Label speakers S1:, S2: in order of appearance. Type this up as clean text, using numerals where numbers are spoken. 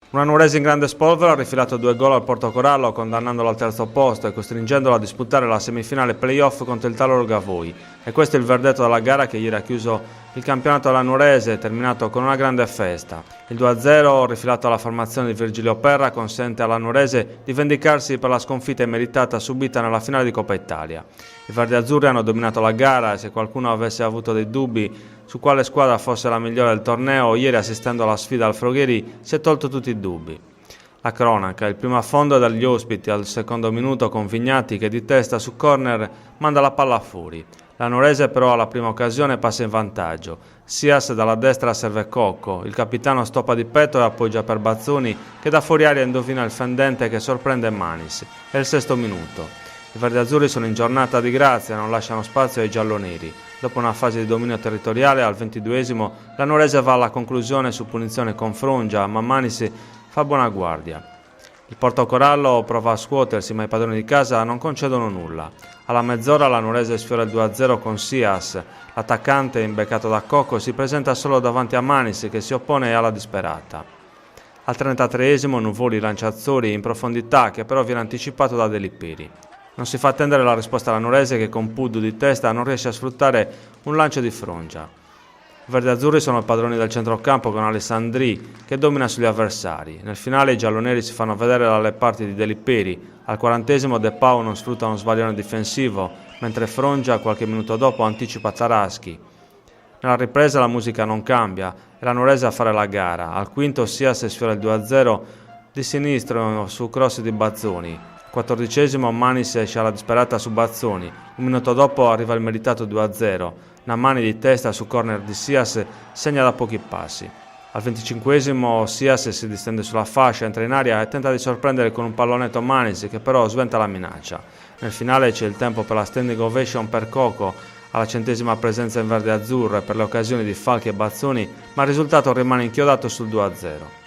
S1: Una Nuorese in grande spolvero ha rifilato 2 gol al Portocorallo, condannandolo al terzo posto e costringendolo a disputare la semifinale playoff contro il Taloro Gavoi. E questo è il verdetto della gara che ieri ha chiuso il campionato alla Nuorese, terminato con una grande festa. Il 2-0 rifilato alla formazione di Virgilio Perra consente alla Nuorese di vendicarsi per la sconfitta immeritata subita nella finale di Coppa Italia. I verdi-azzurri hanno dominato la gara e se qualcuno avesse avuto dei dubbi su quale squadra fosse la migliore del torneo, ieri assistendo alla sfida al Frogheri si è tolto tutti i dubbi. La cronaca, il primo affondo dagli ospiti al secondo minuto con Vignati che di testa su corner manda la palla fuori. La Nuorese però alla prima occasione passa in vantaggio. Sias dalla destra serve Cocco, il capitano stoppa di petto e appoggia per Bazzoni che da fuori aria indovina il fendente che sorprende Manis. È il sesto minuto. I verdi-azzurri sono in giornata di grazia e non lasciano spazio ai gialloneri. Dopo una fase di dominio territoriale, al 22esimo, la Nuorese va alla conclusione su punizione con Frongia, ma Manis fa buona guardia. Il Portocorallo prova a scuotersi, ma i padroni di casa non concedono nulla. Alla mezz'ora la Nuorese sfiora il 2-0 con Sias. L'attaccante, imbeccato da Cocco, si presenta solo davanti a Manis che si oppone alla disperata. Al 33esimo Nuvoli lancia Azzori in profondità che però viene anticipato da De Lipperi. Non si fa attendere la risposta alla Nuorese che con Puddu di testa non riesce a sfruttare un lancio di Frongia. I verdi-azzurri sono i padroni del centrocampo con Alessandri che domina sugli avversari. Nel finale i gialloneri si fanno vedere dalle parti di De Lipperi. Al 40esimo De Pau non sfrutta uno sbaglione difensivo, mentre Frongia qualche minuto dopo anticipa Taraschi. Nella ripresa la musica non cambia e la Nuorese a fare la gara. Al quinto Sias sfiora il 2-0 di sinistro su cross di Bazzoni. 14esimo Manis esce alla disperata su Bazzoni, un minuto dopo arriva il meritato 2-0, Namani di testa su corner di Sias segna da pochi passi. Al 25esimo Sias si distende sulla fascia, entra in aria e tenta di sorprendere con un pallonetto Manis che però sventa la minaccia. Nel finale c'è il tempo per la standing ovation per Cocco alla 100esima presenza in verde azzurro e per le occasioni di Falchi e Bazzoni, ma il risultato rimane inchiodato sul 2-0.